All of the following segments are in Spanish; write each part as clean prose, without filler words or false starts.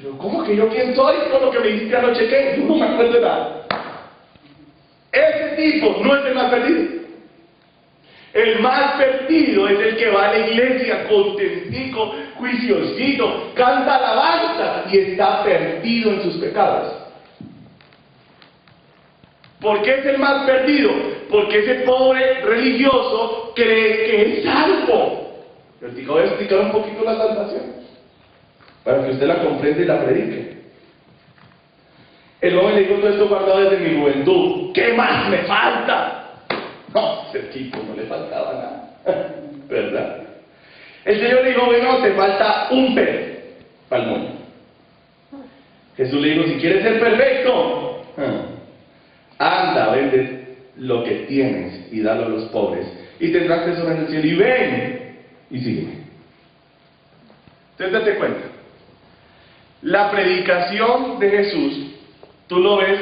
Yo, ¿cómo que yo quién soy? Con lo que me dijiste anoche, ¿qué? Yo no me acuerdo de nada. Ese tipo no es el más perdido. El más perdido es el que va a la iglesia contentico, juiciosito, canta alabanza y está perdido en sus pecados. ¿Por qué es el más perdido? Porque ese pobre religioso cree que es salvo. Yo te voy a explicar un poquito la salvación, para que usted la comprenda y la predique. El hombre le dijo todo esto guardado desde mi juventud. ¿Qué más me falta? No, ese tipo no le faltaba nada, ¿verdad? El Señor le dijo, bueno, te falta un pelo para el mundo. Jesús le dijo, si quieres ser perfecto, anda, vende lo que tienes y dalo a los pobres, y tendrás tesoro en el cielo, y ven, y sígueme. Entonces date cuenta, la predicación de Jesús, tú lo ves,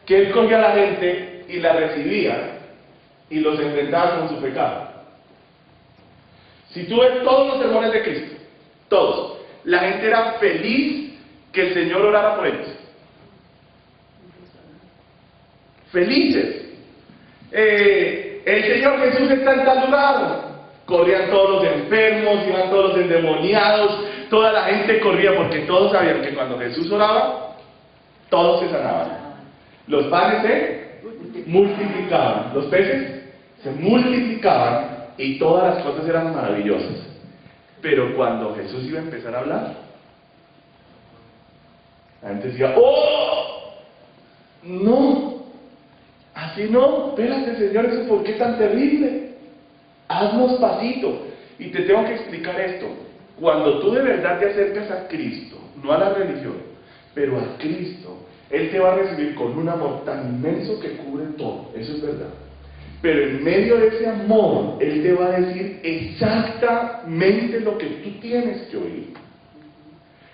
que Él cogía a la gente y la recibía, y los enfrentaba con su pecado. Si tú ves todos los sermones de Cristo, todos, la gente era feliz que el Señor orara por ellos. Felices. El Señor Jesús está en tal lugar. Corrían todos los enfermos, iban todos los endemoniados, toda la gente corría porque todos sabían que cuando Jesús oraba, todos se sanaban. Los panes se multiplicaban, los peces se multiplicaban y todas las cosas eran maravillosas. Pero cuando Jesús iba a empezar a hablar, la gente decía, ¡oh! No, así no, espérate Señor, ¿eso por qué tan terrible? Haznos pasito. Y te tengo que explicar esto. Cuando tú de verdad te acercas a Cristo, no a la religión, pero a Cristo, Él te va a recibir con un amor tan inmenso que cubre todo, eso es verdad. Pero en medio de ese amor, Él te va a decir exactamente lo que tú tienes que oír.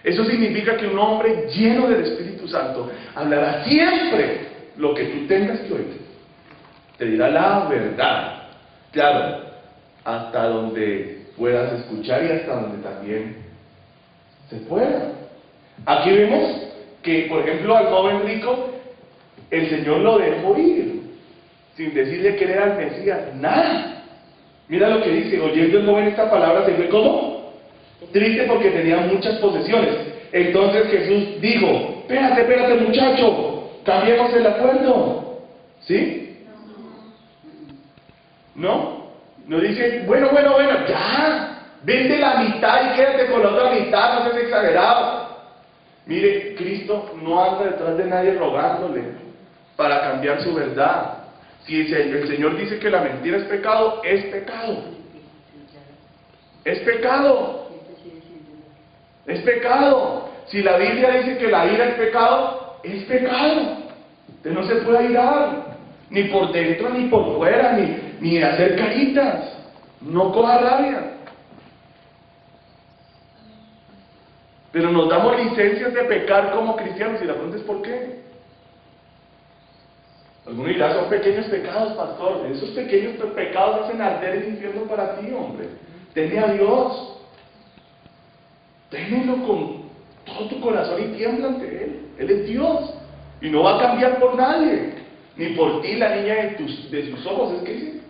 Eso significa que un hombre lleno del Espíritu Santo hablará siempre lo que tú tengas que oír. Te dirá la verdad, claro, hasta donde puedas escuchar y hasta donde también se pueda. Aquí vemos que, por ejemplo, al joven rico, el Señor lo dejó ir, sin decirle que él era el Mesías, nada. Mira lo que dice, oyendo el joven esta palabra, se fue como triste porque tenía muchas posesiones. Entonces Jesús dijo, espérate muchacho, cambiemos el acuerdo. ¿Sí? ¿No? No dice, bueno, ya, vende la mitad y quédate con la otra mitad, no seas exagerado. Mire, Cristo no anda detrás de nadie rogándole para cambiar su verdad. Si el Señor dice que la mentira es pecado, es pecado. Es pecado. Es pecado. Si la Biblia dice que la ira es pecado, es pecado. Usted no se puede irar, ni por dentro ni por fuera, ni hacer caritas. No coja rabia. Pero nos damos licencias de pecar como cristianos y la pregunta es ¿por qué? Algunos dirán, son pequeños pecados, pastor. Esos pequeños pecados hacen arder el infierno para ti, hombre. Teme a Dios. Témelo con todo tu corazón y tiembla ante Él. Él es Dios. Y no va a cambiar por nadie. Ni por ti, la niña de sus ojos. ¿Es que dice?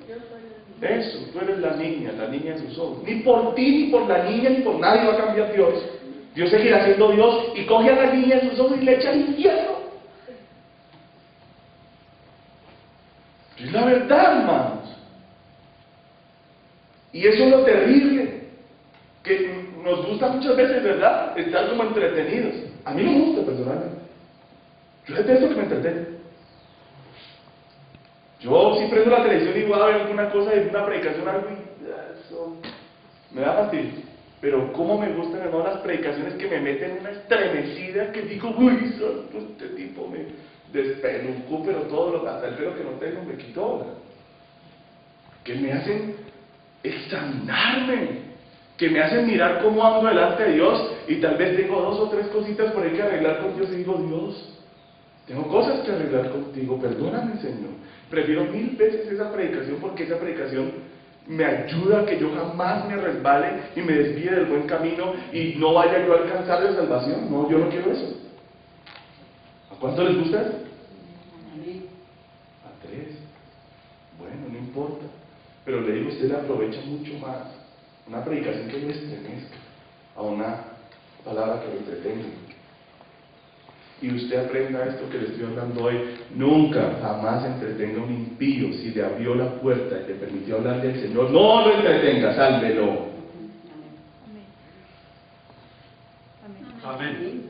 Eso, tú eres la niña de sus ojos. Ni por ti, ni por la niña, ni por nadie va a cambiar Dios. Dios seguirá siendo Dios y coge a la niña de sus ojos y le echa al infierno. Es la verdad, hermanos. Y eso es lo terrible, que nos gusta muchas veces, ¿verdad?, estar como entretenidos. A mí no me gusta personalmente. Yo detesto que me entretengan. Yo si prendo la televisión y voy a ver alguna cosa de una predicación, algo y eso me da fastidio. Pero cómo me gustan, hermano, las predicaciones que me meten una estremecida que digo, uy, santo, este tipo me despelucó, pero todo, hasta el pelo que no tengo me quitó, ¿verdad? Que me hacen examinarme, que me hacen mirar cómo ando delante de Dios y tal vez tengo 2 o 3 cositas por ahí que arreglar con Dios y digo, Dios, tengo cosas que arreglar contigo, perdóname, Señor. Prefiero 1000 veces esa predicación porque esa predicación me ayuda a que yo jamás me resbale y me desvíe del buen camino y no vaya yo a alcanzar la salvación. No, yo no quiero eso. ¿A cuánto les gusta eso? A 3. Bueno, no importa. Pero le digo, usted le aprovecha mucho más una predicación que lo estremezca a una palabra que lo entretenga. Y usted aprenda esto que le estoy hablando hoy. Nunca, jamás entretenga a un impío. Si le abrió la puerta y le permitió hablarle al Señor, no lo entretenga, sálvelo. Amén.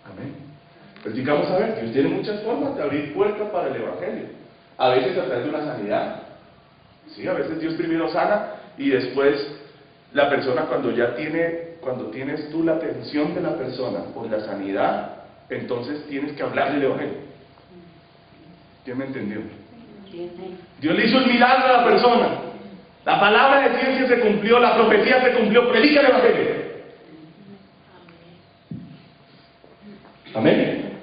Amén. Pues digamos, a ver, Dios tiene muchas formas de abrir puertas para el Evangelio. A veces a través de una sanidad. Sí, a veces Dios primero sana y después la persona cuando tienes tú la atención de la persona por la sanidad, entonces tienes que hablarle del Evangelio. ¿Quién me entendió? Dios le hizo el milagro a la persona. La palabra de ciencia se cumplió, la profecía se cumplió. Predica el Evangelio. Amén.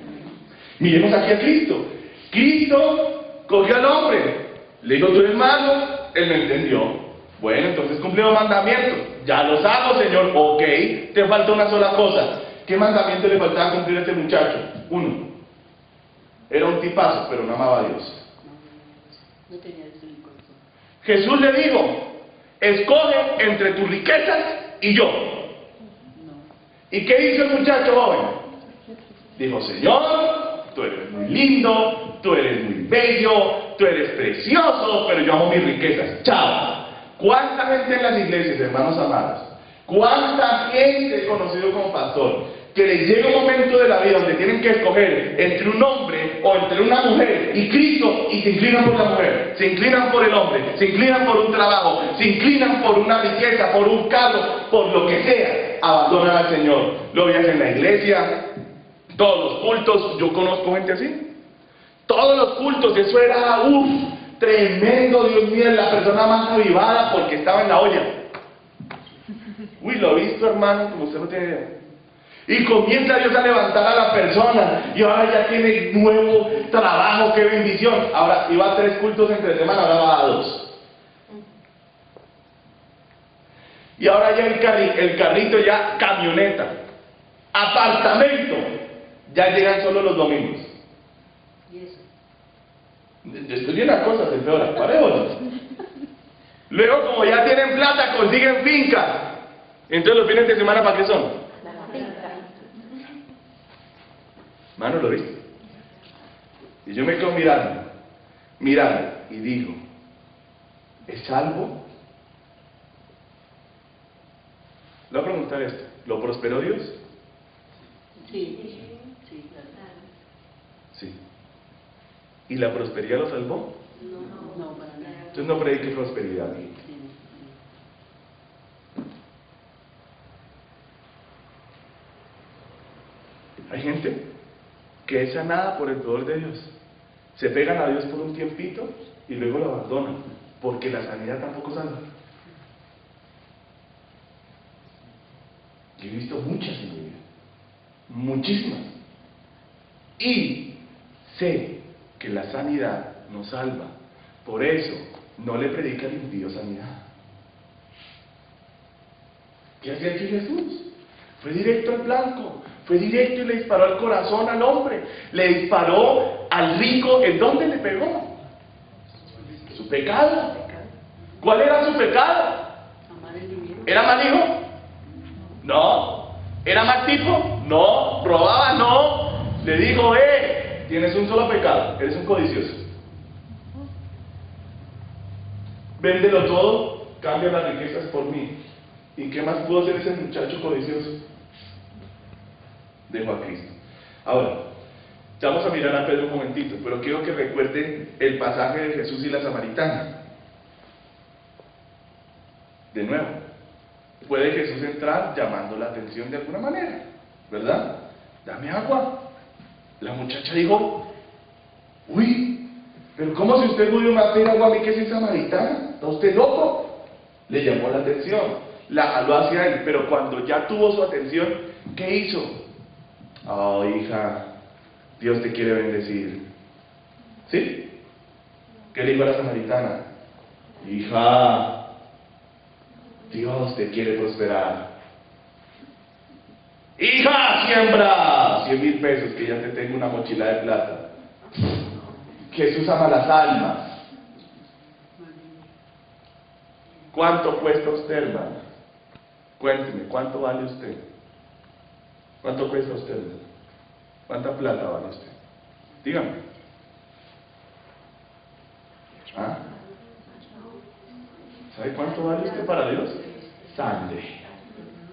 Miremos aquí a Cristo. Cristo cogió al hombre, le dijo, tú eres malo, él no entendió. Bueno, entonces cumplió los mandamientos. Ya los hago, Señor. Ok, te falta una sola cosa. ¿Qué mandamiento le faltaba cumplir a este muchacho? Uno. Era un tipazo, pero no amaba a Dios. No tenía eso en el corazón. Jesús le dijo, escoge entre tus riquezas y yo. No. ¿Y qué hizo el muchacho joven? Dijo, Señor, tú eres muy lindo, tú eres muy bello, tú eres precioso, pero yo amo mis riquezas. Chao. ¿Cuánta gente en las iglesias, hermanos amados? ¿Cuánta gente he conocido como pastor? Que les llega un momento de la vida donde tienen que escoger entre un hombre o entre una mujer y Cristo, y se inclinan por la mujer, se inclinan por el hombre, se inclinan por un trabajo, se inclinan por una riqueza, por un cargo, por lo que sea, abandonan al Señor. Lo veas en la iglesia, todos los cultos. Yo conozco gente así. Todos los cultos, eso era, tremendo, Dios mío, la persona más avivada porque estaba en la olla. Uy, lo he visto, hermano, como usted no tiene idea. Y comienza Dios a levantar a la persona, y ahora ya tiene nuevo trabajo, qué bendición. Ahora iba a 3 cultos entre semana, ahora va a 2. Y ahora ya el carrito, ya camioneta, apartamento, ya llegan solo los domingos. ¿Y eso? Después viene las cosas empeoran, parémonos. Luego, como ya tienen plata, consiguen fincas. Entonces los fines de semana, ¿para qué son? Mano, lo viste. Y yo me quedo mirando, y digo, ¿es salvo? Le voy a preguntar esto, ¿lo prosperó Dios? Sí, sí, claro. Sí. ¿Y la prosperidad lo salvó? No, para nada. Entonces no predique prosperidad. Sí. Hay gente que es sanada por el poder de Dios. Se pegan a Dios por un tiempito y luego lo abandonan, porque la sanidad tampoco salva. Yo he visto muchas en mi vida, muchísimas. Y sé que la sanidad no salva. Por eso no le predica al impío sanidad. ¿Qué hacía aquí Jesús? Fue directo al blanco, fue directo y le disparó al corazón al hombre, le disparó al rico. ¿En dónde le pegó? Su pecado. ¿Cuál era su pecado? Amar el dinero. ¿Era mal hijo? No. ¿Era mal tipo? No. ¿Robaba? No. Le dijo, tienes un solo pecado, eres un codicioso. Véndelo todo, cambia las riquezas por mí. ¿Y qué más pudo hacer ese muchacho codicioso? Dejó a Cristo. Ahora, ya vamos a mirar a Pedro un momentito, pero quiero que recuerden el pasaje de Jesús y la samaritana. De nuevo, puede Jesús entrar llamando la atención de alguna manera, ¿verdad? Dame agua. La muchacha dijo, uy, pero ¿cómo si usted judío me va a pedir agua a mí que soy samaritana? ¿Está usted loco? Le llamó la atención, la jaló hacia él, pero cuando ya tuvo su atención, ¿qué hizo? Oh, hija, Dios te quiere bendecir. ¿Sí? ¿Qué le dijo a la samaritana? Hija, Dios te quiere prosperar. Hija, siembra 100,000 pesos, que ya te tengo una mochila de plata. Jesús ama las almas. ¿Cuánto cuesta usted, hermano? Cuénteme, ¿cuánto vale usted? ¿Cuánto cuesta usted, hermano? ¿Cuánta plata vale usted? Dígame. ¿Ah? ¿Sabe cuánto vale usted para Dios? Sangre.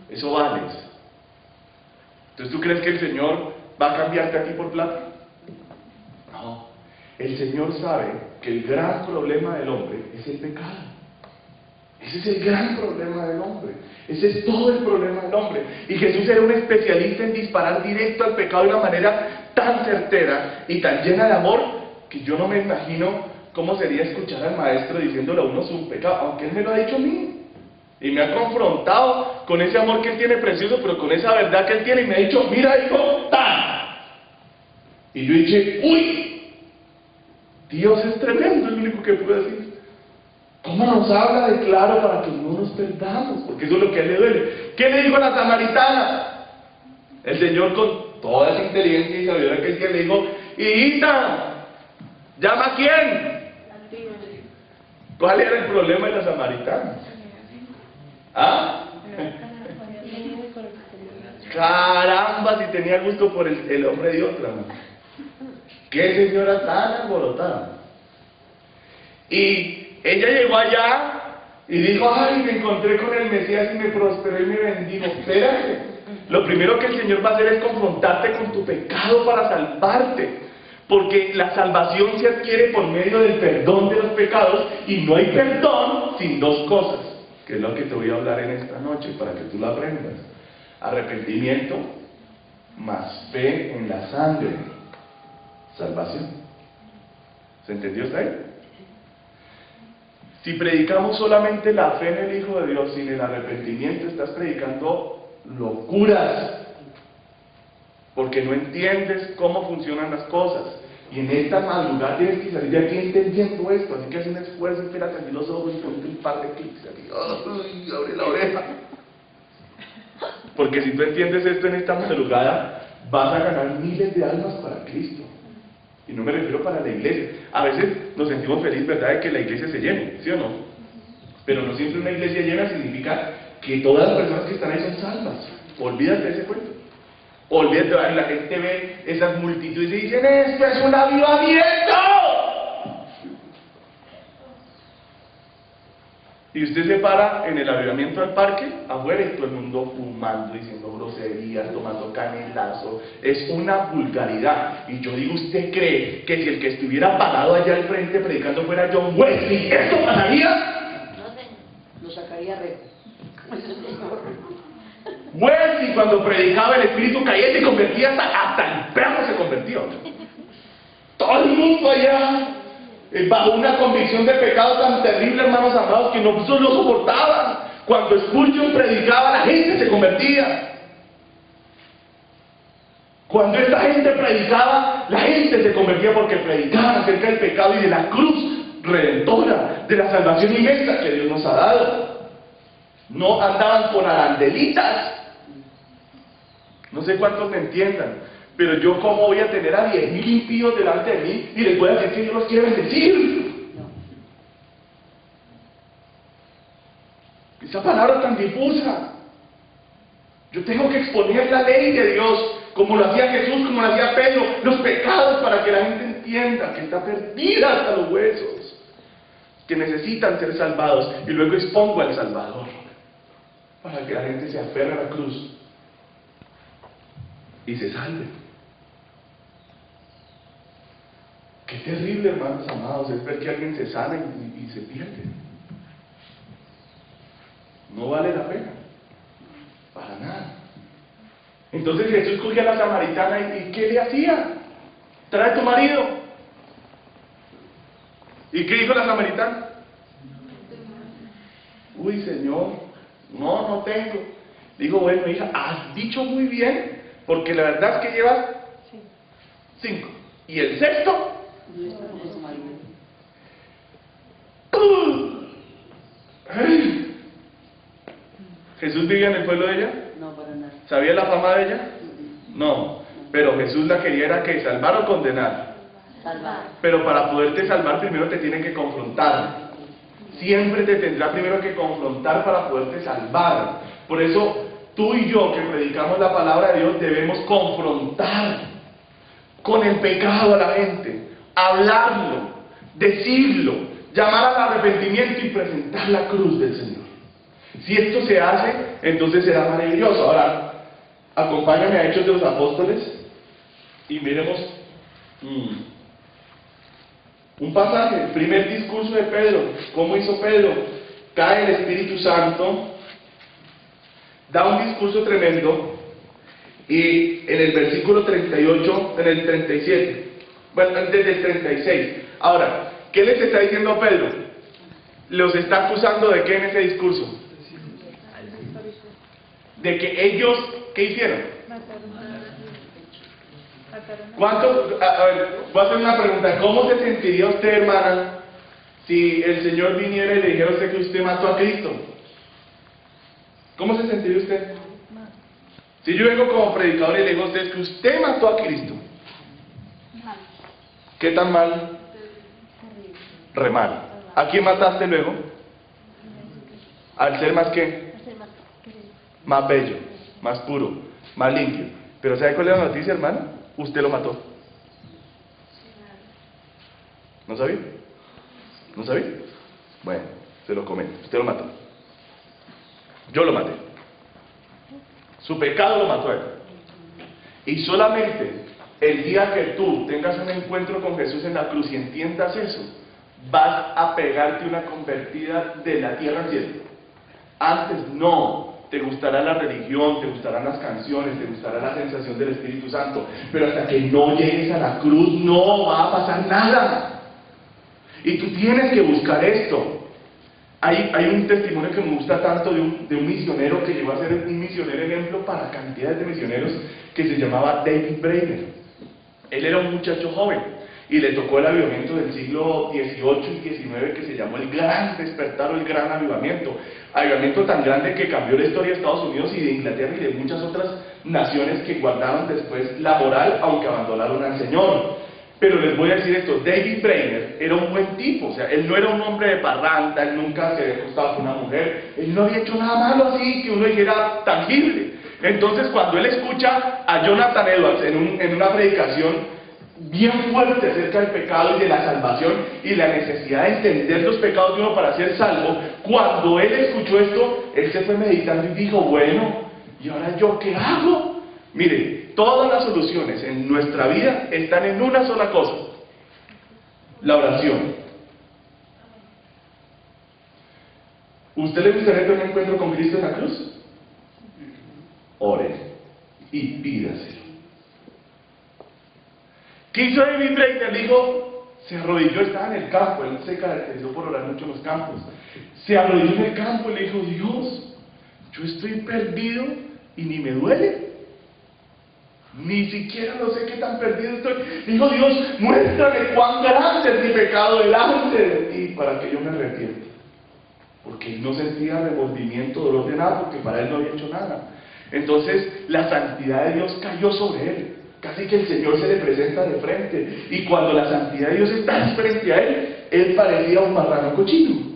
Eso vale. Entonces, ¿tú crees que el Señor va a cambiarte a ti por plata? No. El Señor sabe que el gran problema del hombre es el pecado. Ese es el gran problema del hombre. Ese es todo el problema del hombre. Y Jesús era un especialista en disparar directo al pecado de una manera tan certera y tan llena de amor que yo no me imagino cómo sería escuchar al maestro diciéndole a uno su pecado, aunque él me lo ha dicho a mí. Y me ha confrontado con ese amor que él tiene precioso, pero con esa verdad que él tiene, y me ha dicho, mira, hijo, ¡tan! Y yo dije, ¡uy! Dios es tremendo, es lo único que puedo decir. ¿Cómo nos habla de claro para que no nos perdamos? Porque eso es lo que a él le duele. ¿Qué le dijo a la samaritana? El Señor, con toda esa inteligencia y sabiduría que él tiene, le dijo, hijita, ¿llama a quién? ¿Cuál era el problema de la samaritana? ¿Ah? Caramba, si tenía gusto por el hombre de otra. Qué señora tan alborotada. Y ella llegó allá y dijo, ay, me encontré con el Mesías y me prosperó y me bendijo. Espérate, lo primero que el Señor va a hacer es confrontarte con tu pecado para salvarte. Porque la salvación se adquiere por medio del perdón de los pecados, y no hay perdón sin dos cosas, que es lo que te voy a hablar en esta noche para que tú lo aprendas. Arrepentimiento más fe en la sangre. Salvación. ¿Se entendió hasta ahí? Si predicamos solamente la fe en el Hijo de Dios sin el arrepentimiento, estás predicando locuras, porque no entiendes cómo funcionan las cosas. Y en esta madrugada tienes que salir de aquí entendiendo esto, así que haz un esfuerzo, espérate aquí los ojos y ponte un par de clics aquí. ¡Ay! Abre la oreja. Porque si tú entiendes esto en esta madrugada, vas a ganar miles de almas para Cristo. Y no me refiero para la iglesia. A veces nos sentimos felices, ¿verdad?, de que la iglesia se llene, ¿sí o no? Pero no siempre una iglesia llena significa que todas las personas que están ahí son salvas. Olvídate de ese cuento. Olvídate, la gente ve esas multitudes y dicen, ¡esto es un avivamiento! Y usted se para en el avivamiento del parque, afuera, y todo el mundo fumando, diciendo groserías, tomando canelazo. Es una vulgaridad. Y yo digo, ¿usted cree que si el que estuviera parado allá al frente predicando fuera John Wesley, esto pasaría? No sé, lo sacaría re. Wesley, cuando predicaba, el espíritu caía y se convertía, hasta el perro se convirtió. Todo el mundo allá, bajo una convicción de pecado tan terrible, hermanos amados, que no lo soportaban. Cuando Spurgeon predicaba, la gente se convertía. Cuando esta gente predicaba, la gente se convertía porque predicaban acerca del pecado y de la cruz redentora, de la salvación inmensa que Dios nos ha dado. No andaban con arandelitas. No sé cuántos me entiendan, pero yo cómo voy a tener a 10,000 impíos delante de mí y les voy a decir que Dios los quiere bendecir. Esa palabra tan difusa. Yo tengo que exponer la ley de Dios, como lo hacía Jesús, como lo hacía Pedro, los pecados, para que la gente entienda que está perdida hasta los huesos, que necesitan ser salvados, y luego expongo al Salvador, para que la gente se aferre a la cruz y se salve. Qué terrible, hermanos amados, es ver que alguien se sana y se pierde. No vale la pena, para nada. Entonces Jesús cogía a la samaritana y ¿qué le hacía? Trae tu marido. ¿Y qué dijo la samaritana? Uy, Señor, no tengo. Digo, bueno, hija, has dicho muy bien, porque la verdad es que llevas 5. ¿Y el sexto? ¡Ay! ¿Jesús vivía en el pueblo de ella? No, para nada. ¿Sabía la fama de ella? No, pero Jesús la quería era que salvar o condenar. Salvar. Pero para poderte salvar primero te tienen que confrontar. Siempre te tendrá primero que confrontar para poderte salvar. Por eso tú y yo que predicamos la palabra de Dios debemos confrontar con el pecado a la gente, hablarlo, decirlo, llamar al arrepentimiento y presentar la cruz del Señor. Si esto se hace, entonces será maravilloso. Ahora, acompáñame a Hechos de los Apóstoles y miremos un pasaje, el primer discurso de Pedro. ¿Cómo hizo Pedro? Cae el Espíritu Santo, da un discurso tremendo, y en el versículo 38, en el 37, bueno, desde el 36. Ahora, ¿qué les está diciendo a Pedro? Los está acusando de qué en ese discurso? De que ellos, ¿qué hicieron? ¿Cuántos? A ver, voy a hacer una pregunta. ¿Cómo se sentiría usted, hermana, si el Señor viniera y le dijera a usted que usted mató a Cristo? ¿Cómo se sentiría usted? Si yo vengo como predicador y le digo a usted que usted mató a Cristo, ¿qué tan mal? Re mal. ¿A quién mataste luego? Al ser más qué? Más bello, más puro, más limpio. Pero ¿sabe cuál es la noticia, hermano? Usted lo mató. ¿No sabía? ¿No sabía? Bueno, se lo comento. Usted lo mató. Yo lo maté. Su pecado lo mató a él. Y solamente el día que tú tengas un encuentro con Jesús en la cruz y entiendas eso, vas a pegarte una convertida de la tierra al cielo. Antes no. Te gustará la religión, te gustarán las canciones, te gustará la sensación del Espíritu Santo, pero hasta que no llegues a la cruz no va a pasar nada. Y tú tienes que buscar esto. Hay un testimonio que me gusta tanto de un misionero que llegó a ser un misionero ejemplo para cantidades de misioneros, que se llamaba David Brainerd. Él era un muchacho joven y le tocó el avivamiento del siglo XVIII y XIX, que se llamó el Gran Despertar o el Gran Avivamiento. Avivamiento tan grande que cambió la historia de Estados Unidos y de Inglaterra y de muchas otras naciones que guardaron después la moral, aunque abandonaron al Señor. Pero les voy a decir esto, David Brainerd era un buen tipo, o sea, él no era un hombre de parranda, él nunca se había acostado con una mujer, él no había hecho nada malo así que uno dijera tangible. Entonces cuando él escucha a Jonathan Edwards en una predicación bien fuerte acerca del pecado y de la salvación y la necesidad de entender los pecados de uno para ser salvo, cuando él escuchó esto, él se fue meditando y dijo, bueno, ¿y ahora yo qué hago? Mire, todas las soluciones en nuestra vida están en una sola cosa: la oración. ¿Usted le gustaría tener un encuentro con Cristo en la cruz? Ore y pídaselo. ¿Qué hizo David Brainerd? Dijo, se arrodilló, estaba en el campo, él se caracterizó por orar mucho en los campos. Se arrodilló en el campo y le dijo, Dios, yo estoy perdido y ni me duele. Ni siquiera no sé qué tan perdido estoy. Dijo, Dios, muéstrame cuán grande es mi pecado delante de ti para que yo me arrepienta. Porque él no sentía remordimiento, dolor de nada, porque para él no había hecho nada. Entonces la santidad de Dios cayó sobre él. Casi que el Señor se le presenta de frente. Y cuando la santidad de Dios está frente a él parecía un marrano cochino.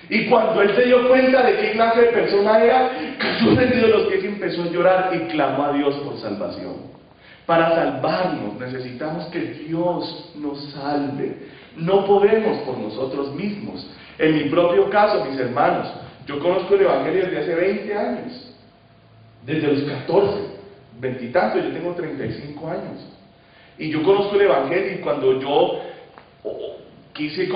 Y cuando él se dio cuenta de qué clase de persona era, cayó rendido de los pies y empezó a llorar y clamó a Dios por salvación. Para salvarnos necesitamos que Dios nos salve. No podemos por nosotros mismos. En mi propio caso, mis hermanos, yo conozco el Evangelio desde hace 20 años. Desde los 14, 20 y tantos, yo tengo 35 años. Y yo conozco el Evangelio, y cuando yo quise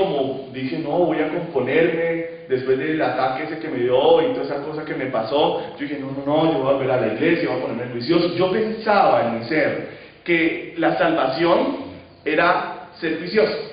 dije, no, voy a componerme, después del ataque ese que me dio y toda esa cosa que me pasó, yo dije, no, yo voy a volver a la iglesia, voy a ponerme juicioso. Yo pensaba en mi ser que la salvación era ser juicioso.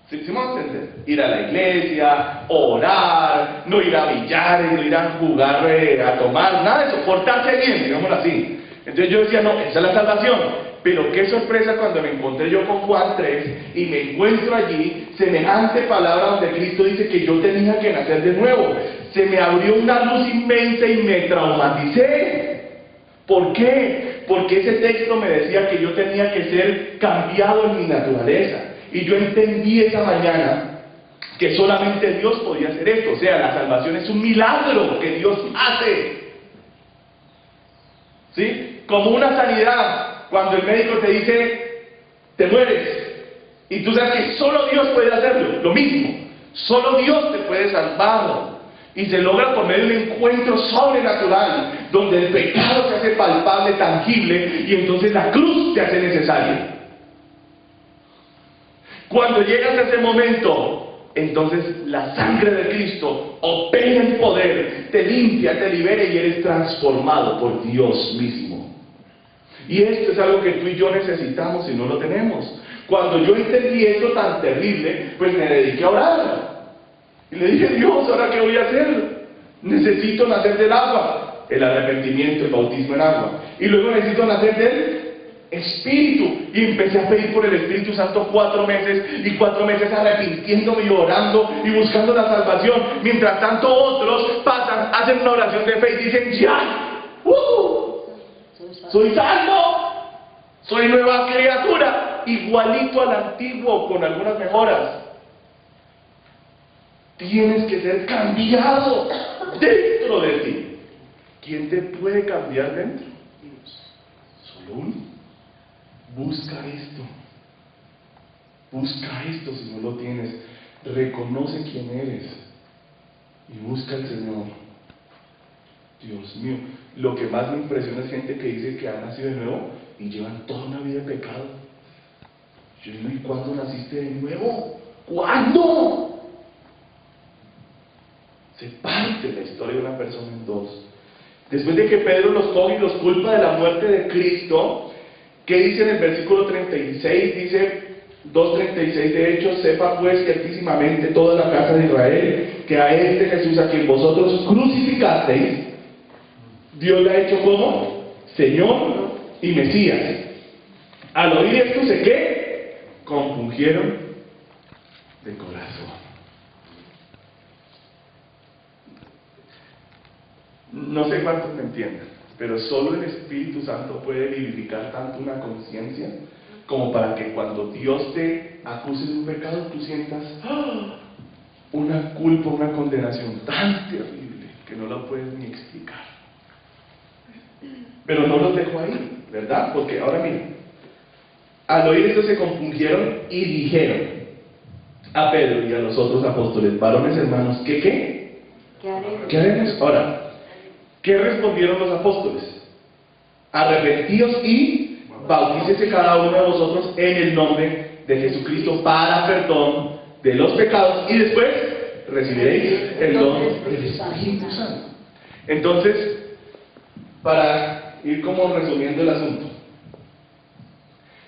¿Sí me van a entender? Ir a la iglesia, orar, no ir a billares, no ir a jugar, a tomar, nada de eso, portarse bien, digámoslo así. Entonces yo decía, no, esa es la salvación. Pero qué sorpresa cuando me encontré yo con Juan 3 y me encuentro allí semejante palabra donde Cristo dice que yo tenía que nacer de nuevo. Se me abrió una luz inmensa y me traumaticé. ¿Por qué? Porque ese texto me decía que yo tenía que ser cambiado en mi naturaleza. Y yo entendí esa mañana que solamente Dios podía hacer esto. O sea, la salvación es un milagro que Dios hace. ¿Sí? Como una sanidad. Cuando el médico te dice, te mueres, y tú sabes que solo Dios puede hacerlo, lo mismo, solo Dios te puede salvar, y se logra por medio de un encuentro sobrenatural, donde el pecado se hace palpable, tangible, y entonces la cruz se hace necesaria. Cuando llegas a ese momento, entonces la sangre de Cristo opera en poder, te limpia, te libera y eres transformado por Dios mismo. Y esto es algo que tú y yo necesitamos y no lo tenemos. Cuando yo entendí esto tan terrible, pues me dediqué a orar. Y le dije, Dios, ¿ahora qué voy a hacer? Necesito nacer del agua, el arrepentimiento, el bautismo en agua. Y luego necesito nacer del Espíritu. Y empecé a pedir por el Espíritu Santo 4 meses, y 4 meses arrepintiéndome y orando y buscando la salvación. Mientras tanto otros pasan, hacen una oración de fe y dicen, ¡ya! Soy salvo, soy nueva criatura, igualito al antiguo con algunas mejoras. Tienes que ser cambiado dentro de ti. ¿Quién te puede cambiar dentro? Solo uno. Busca esto. Busca esto si no lo tienes. Reconoce quién eres y busca al Señor. Dios mío, lo que más me impresiona es gente que dice que ha nacido de nuevo y llevan toda una vida de pecado. Yo digo, ¿y cuándo naciste de nuevo? ¿Cuándo? Se parte la historia de una persona en dos. Después de que Pedro los coge y los culpa de la muerte de Cristo, ¿qué dice en el versículo 36? Dice 2:36 de Hechos, sepa pues que altísimamente toda la casa de Israel, que a este Jesús a quien vosotros crucificasteis, Dios le ha hecho como Señor y Mesías. Al oír esto, ¿se qué? Compungieron de corazón. No sé cuántos me entiendan, pero solo el Espíritu Santo puede vivificar tanto una conciencia como para que cuando Dios te acuse de un pecado, tú sientas una culpa, una condenación tan terrible que no la puedes ni explicar. Pero no los dejo ahí, ¿verdad? Porque ahora miren, al oír esto se compungieron y dijeron a Pedro y a los otros apóstoles, varones hermanos, ¿qué? ¿Qué haremos? Ahora, ¿qué respondieron los apóstoles? Arrepentíos y bautícese cada uno de vosotros en el nombre de Jesucristo para perdón de los pecados y después recibiréis el don del Espíritu Santo. Entonces, para ir como resumiendo el asunto,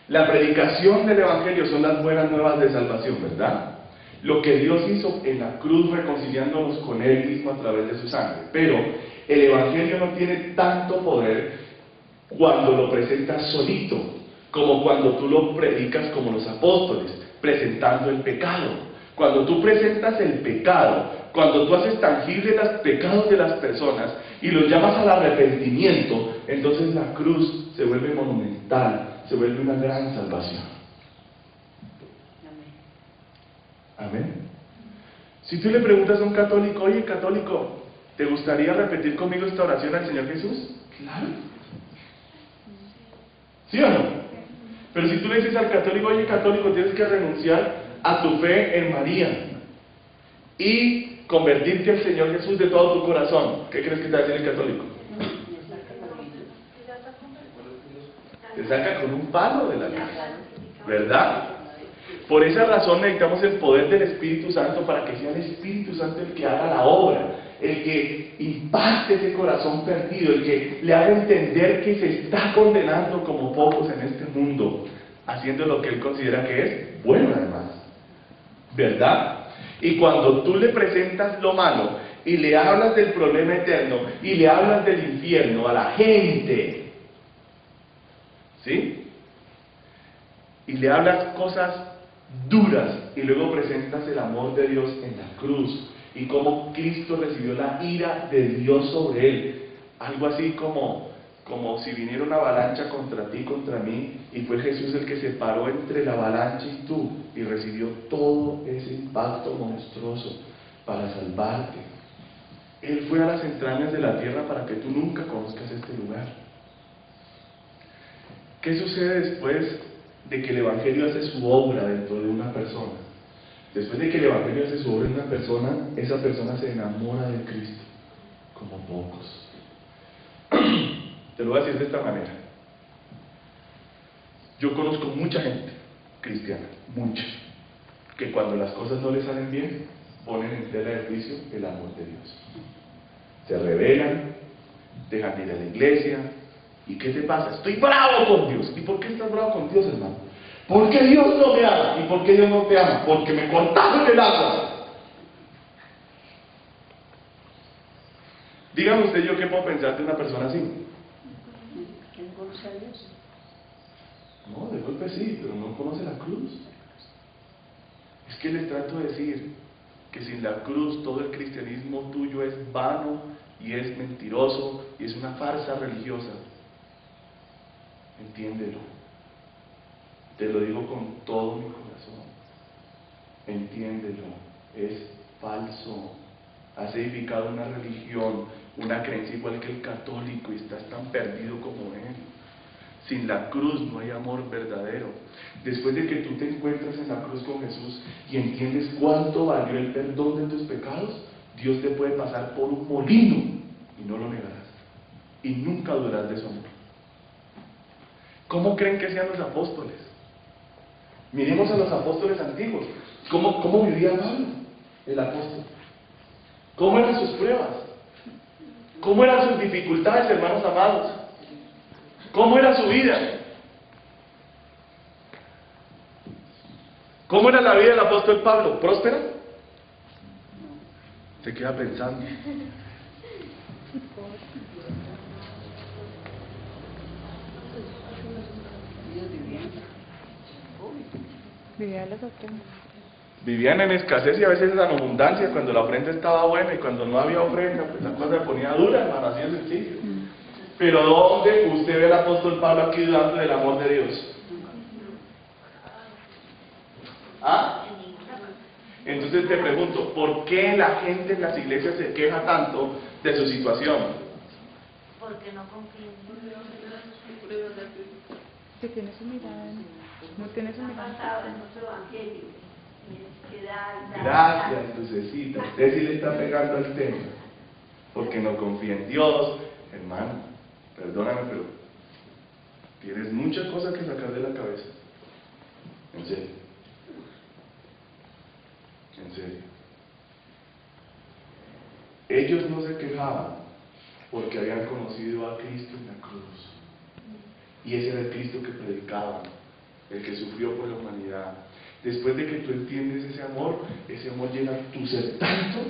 la predicación del Evangelio son las buenas nuevas de salvación, ¿verdad? Lo que Dios hizo en la cruz reconciliándonos con Él mismo a través de su sangre. Pero el Evangelio no tiene tanto poder cuando lo presentas solito, como cuando tú lo predicas como los apóstoles, presentando el pecado. Cuando tú presentas el pecado, cuando tú haces tangibles los pecados de las personas y los llamas al arrepentimiento, entonces la cruz se vuelve monumental, se vuelve una gran salvación. Amén. Si tú le preguntas a un católico, oye católico, ¿te gustaría repetir conmigo esta oración al Señor Jesús? Claro. ¿Sí o no? Pero si tú le dices al católico, oye católico, tienes que renunciar a tu fe en María y convertirte al Señor Jesús de todo tu corazón, ¿qué crees que te va a decir el católico? Te saca con un palo de la casa, ¿verdad? Por esa razón necesitamos el poder del Espíritu Santo para que sea el Espíritu Santo el que haga la obra, el que impacte ese corazón perdido, el que le haga entender que se está condenando como pocos en este mundo, haciendo lo que él considera que es bueno además, ¿verdad? Y cuando tú le presentas lo malo y le hablas del problema eterno y le hablas del infierno a la gente, ¿sí? y le hablas cosas duras y luego presentas el amor de Dios en la cruz y cómo Cristo recibió la ira de Dios sobre él, algo así como si viniera una avalancha contra ti, contra mí, y fue Jesús el que se paró entre la avalancha y tú y recibió todo ese impacto monstruoso para salvarte. Él fue a las entrañas de la tierra para que tú nunca conozcas este lugar. ¿Qué sucede después de que el Evangelio hace su obra dentro de una persona? Después de que el Evangelio hace su obra en una persona, esa persona se enamora de Cristo, como pocos. Te lo voy a decir de esta manera. Yo conozco mucha gente cristiana, mucha, que cuando las cosas no les salen bien, ponen en tela de juicio el amor de Dios. Se rebelan, dejan de ir a la iglesia. ¿Y qué te pasa? Estoy bravo con Dios. ¿Y por qué estás bravo con Dios, hermano? Porque Dios no me ama. ¿Y por qué Dios no te ama? Porque me cortaron el agua. Dígame usted, yo qué puedo pensar de una persona así. ¿Que no conoce a Dios? No, de golpe sí, pero no conoce la cruz. Es que les trato de decir que sin la cruz todo el cristianismo tuyo es vano y es mentiroso y es una farsa religiosa. Entiéndelo. Te lo digo con todo mi corazón. Entiéndelo. Es falso. Has edificado una religión, una creencia igual que el católico y estás tan perdido como él. Sin la cruz no hay amor verdadero. Después de que tú te encuentras en la cruz con Jesús y entiendes cuánto valió el perdón de tus pecados, Dios te puede pasar por un molino y no lo negarás. Y nunca dudarás de su amor. ¿Cómo creen que sean los apóstoles? Miremos a los apóstoles antiguos. ¿Cómo vivía Pablo, el apóstol? ¿Cómo eran sus pruebas? ¿Cómo eran sus dificultades, hermanos amados? ¿Cómo era su vida? ¿Cómo era la vida del apóstol Pablo? ¿Próspera? Se queda pensando. Vivían en escasez y a veces en abundancia, cuando la ofrenda estaba buena y cuando no había ofrenda, pues la cosa se ponía dura, hermano, así de sencillo. Pero ¿dónde usted ve al apóstol Pablo aquí dudando del amor de Dios? ¿Ah? Entonces te pregunto, ¿por qué la gente en las iglesias se queja tanto de su situación? Porque no confían en Dios. Que tiene su mirada, no tiene su Ha mirada. pasado en nuestro evangelio. Gracias, Lucecita. Usted sí le está pegando al tema. Porque no confía en Dios. Hermano, perdóname, pero tienes muchas cosas que sacar de la cabeza. En serio. En serio. Ellos no se quejaban porque habían conocido a Cristo en la cruz. Y ese era el Cristo que predicaban, el que sufrió por la humanidad. Después de que tú entiendes ese amor llena tu ser tanto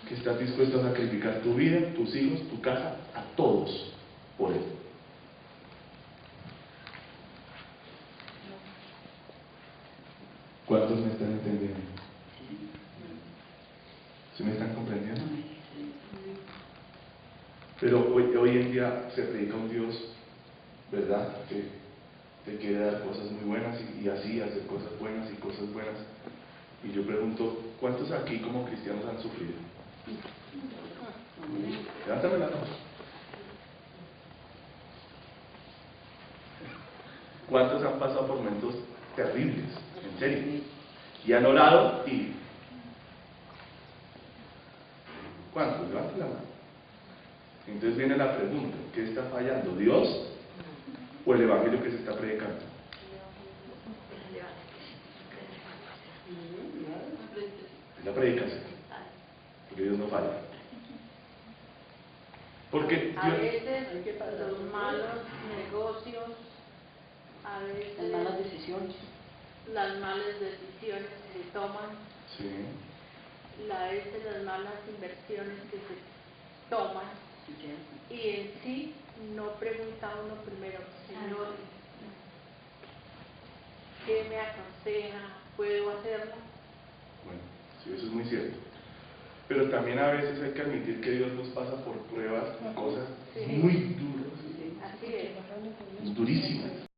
que estás dispuesto a sacrificar tu vida, tus hijos, tu casa, a todos por él. ¿Cuántos me están entendiendo? ¿Sí me están comprendiendo? Pero hoy en día se predica un Dios, ¿verdad?, que te quiere dar cosas muy buenas y así hacer cosas buenas y cosas buenas. Y yo pregunto, ¿cuántos aquí como cristianos han sufrido? Levántame la mano. ¿Cuántos han pasado por momentos terribles? En serio. Y han orado y... ¿cuántos? Levanten la mano. Entonces viene la pregunta, ¿qué está fallando? ¿Dios o el evangelio que se está predicando? Es la predicación, porque Dios no falla. Porque A Dios... veces los malos negocios, a veces Las malas decisiones. las malas decisiones que se toman, Sí. a veces las malas inversiones que se toman, y en sí no pregunta uno primero, Señor, ¿qué me aconseja, puedo hacerlo. Bueno, sí, eso es muy cierto. Pero también a veces hay que admitir que Dios nos pasa por pruebas y cosas Sí. muy duras, Así es. durísimas.